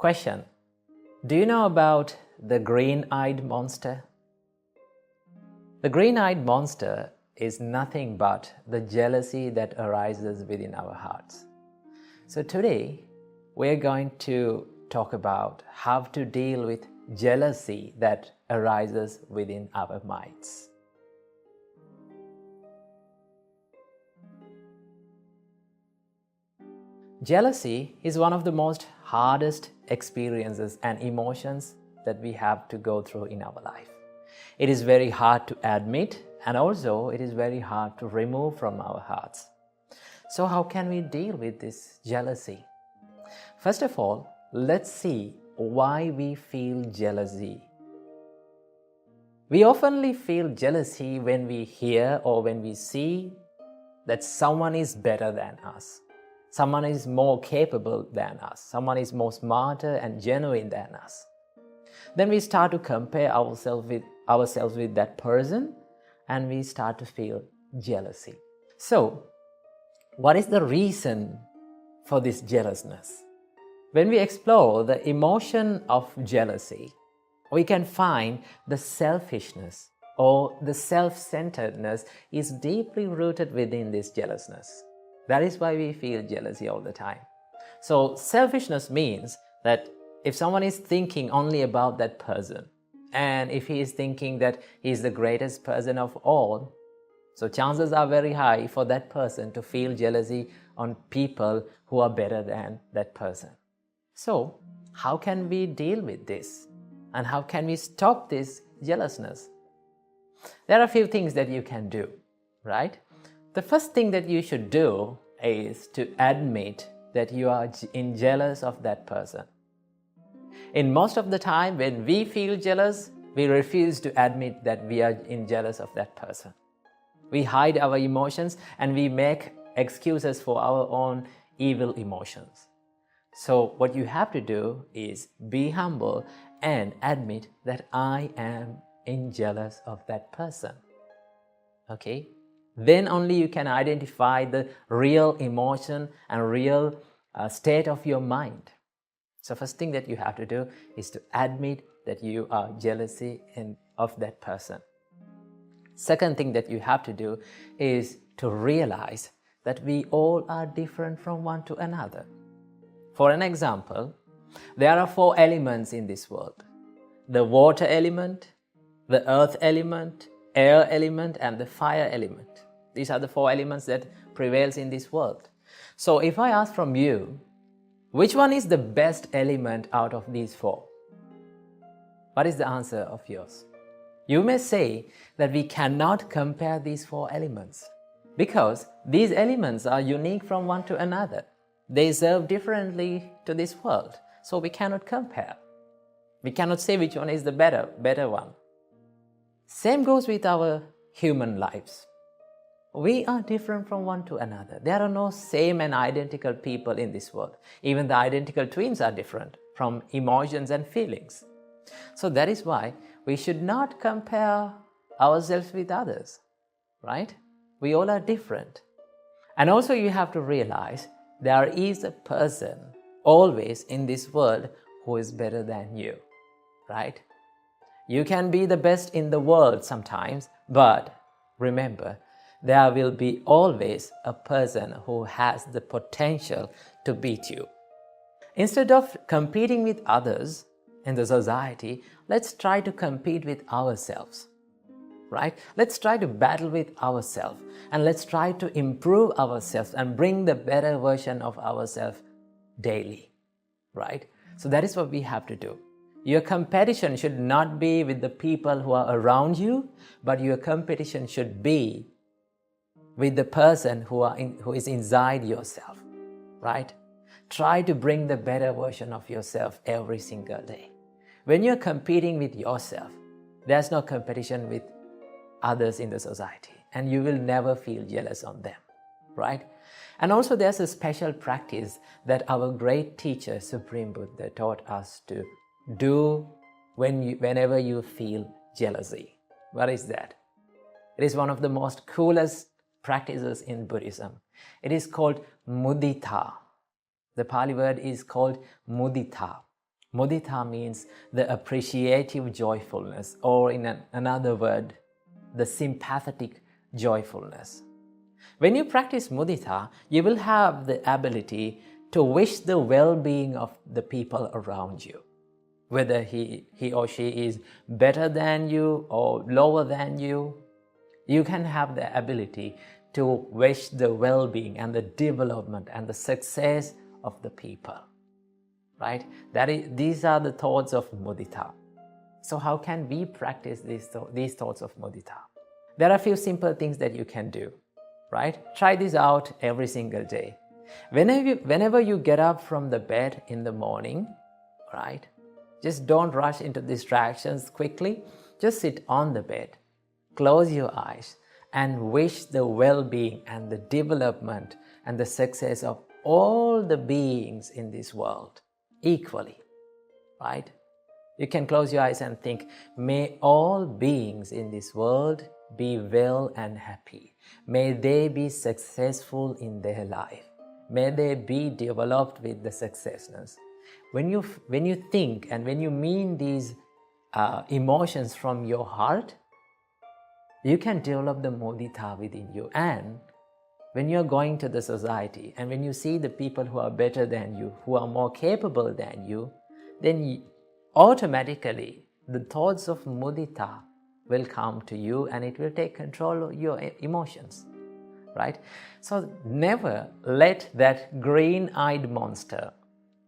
Question: do you know about the green-eyed monster? The green-eyed monster is nothing but the jealousy that arises within our hearts. So today, we're going to talk about how to deal with jealousy that arises within our minds. Jealousy is one of the most hardest experiences and emotions that we have to go through in our life. It is very hard to admit, and also it is very hard to remove from our hearts. So how can we deal with this jealousy? First of all, let's see why we feel jealousy. We often feel jealousy when we hear or when we see that someone is better than us. Someone is more capable than us. Someone is more smarter and genuine than us. Then we start to compare ourselves with that person, and we start to feel jealousy. So, what is the reason for this jealousness? When we explore the emotion of jealousy, we can find the selfishness or the self-centeredness is deeply rooted within this jealousness. That is why we feel jealousy all the time. So selfishness means that if someone is thinking only about that person, and if he is thinking that he is the greatest person of all, so chances are very high for that person to feel jealousy on people who are better than that person. So how can we deal with this? And how can we stop this jealousness? There are a few things that you can do, right? The first thing that you should do is to admit that you are jealous of that person. In most of the time, when we feel jealous, we refuse to admit that we are jealous of that person. We hide our emotions and we make excuses for our own evil emotions. So what you have to do is be humble and admit that I am jealous of that person. Okay? Then only you can identify the real emotion and real state of your mind. So first thing that you have to do is to admit that you are jealousy of that person. Second thing that you have to do is to realize that we all are different from one to another. For an example, there are 4 elements in this world: the water element, the earth element, air element, and the fire element. These are the 4 elements that prevails in this world. So if I ask from you, which one is the best element out of these 4? What is the answer of yours? You may say that we cannot compare these 4 elements because these elements are unique from one to another. They serve differently to this world, so we cannot compare. We cannot say which one is the better one. Same goes with our human lives. We are different from one to another. There are no same and identical people in this world. Even the identical twins are different from emotions and feelings. So that is why we should not compare ourselves with others, right? We all are different. And also you have to realize there is a person always in this world who is better than you, right? You can be the best in the world sometimes, but remember, there will be always a person who has the potential to beat you. Instead of competing with others in the society, let's try to compete with ourselves, right? Let's try to battle with ourselves, and let's try to improve ourselves and bring the better version of ourselves daily, right? So that is what we have to do. Your competition should not be with the people who are around you, but your competition should be with the person who is inside yourself, right? Try to bring the better version of yourself every single day. When you're competing with yourself, there's no competition with others in the society, and you will never feel jealous on them, right? And also there's a special practice that our great teacher, Supreme Buddha, taught us to do whenever you feel jealousy. What is that? It is one of the most coolest practices in Buddhism. It is called Mudita. The Pali word is called Mudita. Mudita means the appreciative joyfulness, or in another word, the sympathetic joyfulness. When you practice mudita, you will have the ability to wish the well-being of the people around you. Whether he or she is better than you or lower than you, you can have the ability to wish the well-being and the development and the success of the people. Right? These are the thoughts of mudita. So how can we practice these thoughts of mudita? There are a few simple things that you can do. Right? Try this out every single day. Whenever you get up from the bed in the morning, right? Just don't rush into distractions quickly. Just sit on the bed, close your eyes, and wish the well-being and the development and the success of all the beings in this world equally, right? You can close your eyes and think, may all beings in this world be well and happy. May they be successful in their life. May they be developed with the successness. When you think and when you mean these emotions from your heart, you can develop the mudita within you. And when you're going to the society and when you see the people who are better than you, who are more capable than you, then automatically the thoughts of mudita will come to you and it will take control of your emotions, right? So never let that green-eyed monster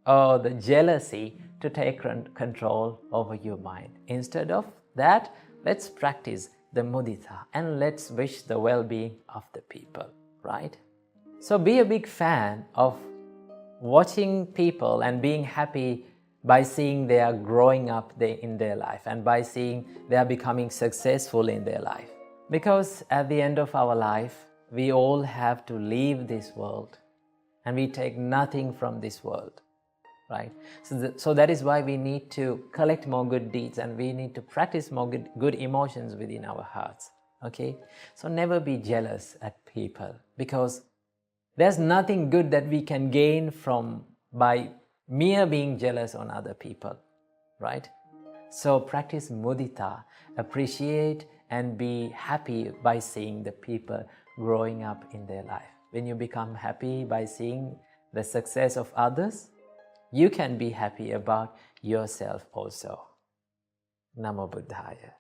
or the jealousy to take control over your mind. Instead of that, let's practice the mudita and let's wish the well-being of the people, right? So be a big fan of watching people and being happy by seeing they are growing up in their life and by seeing they are becoming successful in their life. Because at the end of our life, we all have to leave this world and we take nothing from this world, right? So that is why we need to collect more good deeds and we need to practice more good emotions within our hearts, okay? So never be jealous at people, because there's nothing good that we can gain by mere being jealous on other people, right? So practice mudita, appreciate and be happy by seeing the people growing up in their life. When you become happy by seeing the success of others, you can be happy about yourself also. Namo Buddhaya.